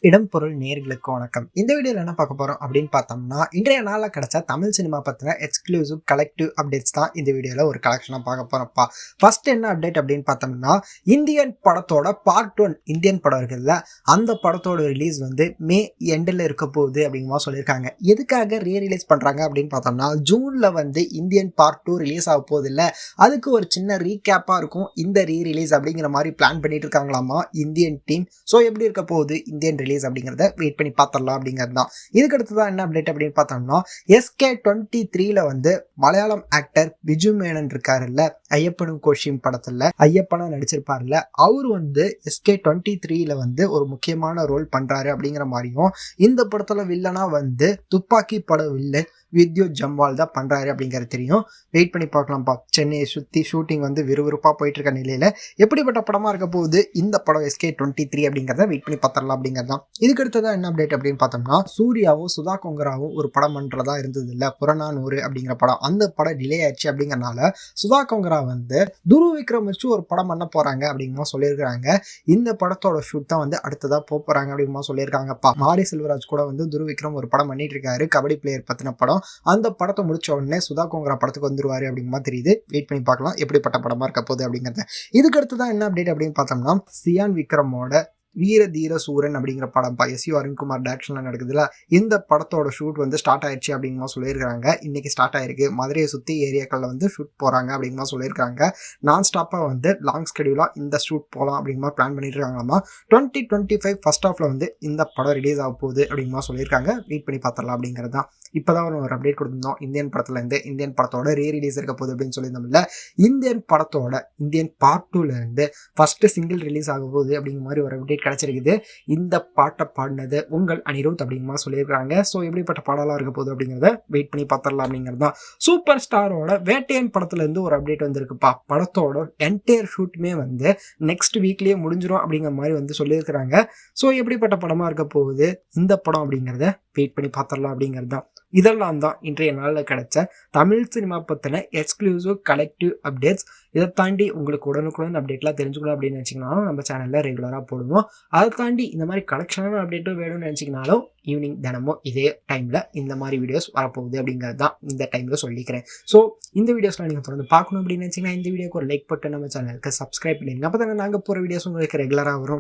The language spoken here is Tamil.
இடம் பொருள் நேர்களுக்கு வணக்கம். இந்த வீடியோவில் என்ன பார்க்க போறோம் அப்படின்னு பார்த்தோம்னா, இன்றைய நாளில் கிடைச்ச தமிழ் சினிமா பற்றின எக்ஸ்க்ளூசிவ் கலெக்டிவ் அப்டேட்ஸ் தான் இந்த வீடியோவில் ஒரு கலெக்ஷனாக பார்க்க போறோம்ப்பா. ஃபர்ஸ்ட் என்ன அப்டேட் அப்படின்னு பார்த்தோம்னா, இந்தியன் படத்தோட பார்ட் 1 இந்தியன் படம் இருக்குல்ல, அந்த படத்தோட ரிலீஸ் வந்து மே எண்டில் இருக்க போகுது அப்படிங்கிற சொல்லியிருக்காங்க. எதுக்காக ரிலீஸ் பண்ணுறாங்க அப்படின்னு பார்த்தோம்னா, ஜூனில் வந்து இந்தியன் பார்ட் 2 ரிலீஸ் ஆக போகுது இல்லை, அதுக்கு ஒரு சின்ன ரீகேப்பாக இருக்கும் இந்த ரிலீஸ் அப்படிங்கிற மாதிரி பிளான் பண்ணிட்டு இருக்காங்களாமா இந்தியன் டீம். ஸோ எப்படி இருக்க போகுது இந்தியன் ரிலீஸ் அப்படிங்கிறத வெயிட் பண்ணி பார்த்தரலாம் அப்படிங்கிறது தான். இதுக்கு அடுத்ததான் என்ன அப்டேட் அப்படின்னு பார்த்தோம்னா, SK23ல வந்து மலையாளம் ஆக்டர் பிஜு மேனன் இருக்காருல்ல, ஐயப்பனும் கோஷியும் படத்துல ஐயப்பனா நடிச்சிருப்பாருல்ல, அவர் வந்து SK23ல வந்து ஒரு முக்கியமான ரோல் பண்றாரு அப்படிங்கிற மாதிரியும், இந்த படத்துல வில்லனா வந்து துப்பாக்கி பட வில்லன் வித்யுத் ஜம்வால் தான் பண்றாரு அப்படிங்கிறது தெரியும். வெயிட் பண்ணி பார்க்கலாம்ப்பா. சென்னையை சுற்றி ஷூட்டிங் வந்து விறுவிறுப்பாக போயிட்டு இருக்க நிலையில எப்படிப்பட்ட படமா இருக்க போகுது இந்த படம் SK23 அப்படிங்கிறத வெயிட் பண்ணி பார்த்துடலாம் அப்படிங்கிறது தான். இதுக்கு அடுத்ததான் என்ன அப்டேட் அப்படின்னு பார்த்தோம்னா, சூர்யாவும் சுதா கொங்கராவும் ஒரு படம் பண்றதா இருந்தது இல்ல, புறநானூறு அப்படிங்கிற படம், அந்த படம் டிலே ஆயிடுச்சு அப்படிங்கறனால சுதா கொங்கரா வந்து துருவ் விக்ரம் வச்சு ஒரு படம் பண்ண போறாங்க அப்படிங்கிற சொல்லியிருக்காங்க. இந்த படத்தோட ஷூட் தான் வந்து அடுத்ததா போறாங்க அப்படிங்கிற சொல்லியிருக்காங்கப்பா. மாரி செல்வராஜ் கூட வந்து துருவ் விக்ரம் ஒரு படம் பண்ணிட்டு இருக்காரு, கபடி பிளேயர் பத்தின படம். அந்த படத்தை முடிச்ச உடனே சுதா கொங்கரா படத்துக்கு வந்துருவாரு அப்படிங்கிற மாதிரி தெரியுது. வெயிட் பண்ணி பார்க்கலாம் எப்படிப்பட்ட படமா இருக்க போகுது அப்படிங்கறத. இதுக்கு அடுத்துதான் என்ன அப்டேட் அப்படின்னு பார்த்தோம்னா, சியான் விக்ரமோட வீர தீர சூரன் அப்படிங்கிற படம் எஸ்யூ அருண்குமார் டைரக்ஷன்ல நடக்குதுல, இந்த படத்தோட ஷூட் வந்து ஸ்டார்ட் ஆயிடுச்சு அப்படிங்கிற சொல்லியிருக்காங்க. இன்னைக்கு ஸ்டார்ட் ஆயிருக்கு. மதுரையை சுற்றி ஏரியாக்களில் வந்து ஷூட் போறாங்க அப்படிங்கிற சொல்லியிருக்காங்க. நான் ஸ்டாப்பாக வந்து லாங் ஸ்கெடியூலா இந்த ஷூட் போகலாம் அப்படிங்கிற பிளான் பண்ணிட்டு இருக்காங்களாமா. 2025 ஃபர்ஸ்ட் ஹாஃப்ல வந்து இந்த படம் ரிலீஸ் ஆக போகுது அப்படிங்கிற சொல்லியிருக்காங்க. வெயிட் பண்ணி பார்த்துடலாம் அப்படிங்கிறது தான். இப்போதான் ஒரு அப்டேட் கொடுத்துருந்தோம் இந்தியன் படத்துல இருந்து. இந்தியன் படத்தோட ரிலீஸ் இருக்க போகுது அப்படின்னு சொல்லியிருந்தோம்ல, இந்தியன் படத்தோட இந்தியன் பார்ட் 2ல இருந்து ஃபர்ஸ்ட் சிங்கிள் ரிலீஸ் ஆக போகுது அப்படிங்கிற மாதிரி ஒரு அப்டேட் கிடைச்சிருக்குது. இந்த பாட்டை பாடினது உங்கள் அனிருத் அப்படிங்கிற சொல்லியிருக்காங்க. ஸோ எப்படிப்பட்ட பாடலாம் இருக்க போகுது அப்படிங்கிறத வெயிட் பண்ணி பார்த்துடலாம் அப்படிங்கிறது தான். சூப்பர் ஸ்டாரோட வேட்டையன் படத்துல இருந்து ஒரு அப்டேட் வந்திருக்குப்பா. படத்தோட என்டையர் ஷூட்டுமே வந்து நெக்ஸ்ட் வீக்லயே முடிஞ்சிடும் அப்படிங்கிற மாதிரி வந்து சொல்லியிருக்கிறாங்க. ஸோ எப்படிப்பட்ட படமா இருக்க போகுது இந்த படம் அப்படிங்கிறத வெயிட் பண்ணி பார்த்துடலாம் அப்படிங்கிறது தான். இதெல்லாம் தான் இன்றைய நாளில் கிடைச்ச தமிழ் சினிமா பற்றின எக்ஸ்க்ளூசிவ் கலெக்டிவ் அப்டேட்ஸ். இதை தாண்டி உங்களுக்கு உடனுக்குடன் அப்டேட்லாம் தெரிஞ்சுக்கணும் அப்படின்னு நினச்சிங்கனாலும் நம்ம சேனலில் ரெகுலராக போடுவோம். அதை தாண்டி இந்த மாதிரி கலெக்ஷனான அப்டேட்டும் வேணும்னு நினச்சிங்கனாலும் ஈவினிங் தினமும் இதே டைமில் இந்த மாதிரி வீடியோஸ் வரப்போகுது அப்படிங்கிறது தான் இந்த டைமில் சொல்லிக்கிறேன். ஸோ இந்த வீடியோஸ்லாம் நீங்கள் தொடர்ந்து பார்க்கணும் அப்படின்னு நினச்சிங்கன்னா இந்த வீடியோக்கு ஒரு லைக் போட்டு நம்ம சேனலுக்கு சப்ஸ்கிரைப் பண்ணிடுங்க. அப்போ தானே நாங்கள் போகிற வீடியோஸ் உங்களுக்கு ரெகுலராக வரும்.